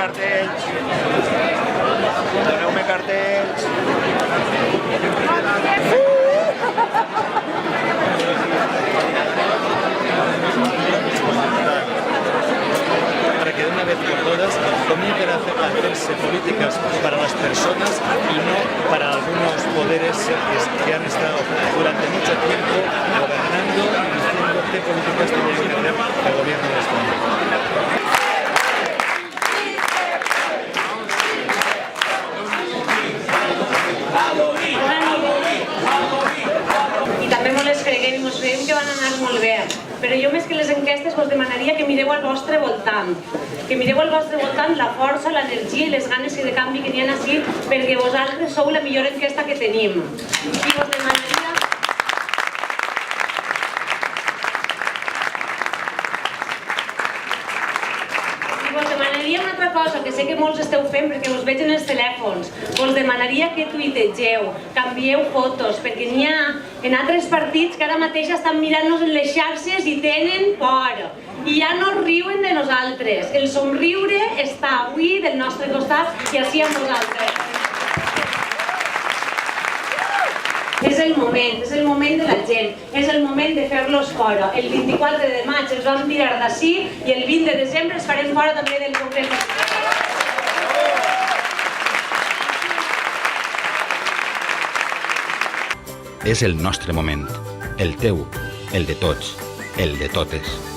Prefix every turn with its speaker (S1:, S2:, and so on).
S1: cartells. Doneu-me cartells.
S2: Para que de una vez por todas comiencen a hacerse políticas para las personas y no para algunos poderes que han estado durante mucho tiempo gobernando y diciendo qué políticas tiene que hacer el gobierno de España.
S3: I també mos les creguem i mos creiem que van anar molt bé. Però jo més que les enquestes vos demanaria que mireu al vostre voltant. Que mireu al vostre voltant la força, l'energia i les ganes de canvi que n'hi ha així, perquè vosaltres sou la millor enquesta que tenim. I vos demanaria... una altra cosa, que sé que molts esteu fent perquè us veig en els telèfons, us demanaria que tuitegeu, canvieu fotos, perquè n'hi ha en altres partits que ara mateix estan mirant-nos en les xarxes i tenen por. I ja no riuen de nosaltres. El somriure està avui del nostre costat i així amb vosaltres. És el moment de la gent, és el moment de fer-los fora. El 24 de maig els vam tirar d'ací i el 20 de desembre els farem fora també del Congrés.
S4: És el nostre moment, el teu, el de tots, el de totes.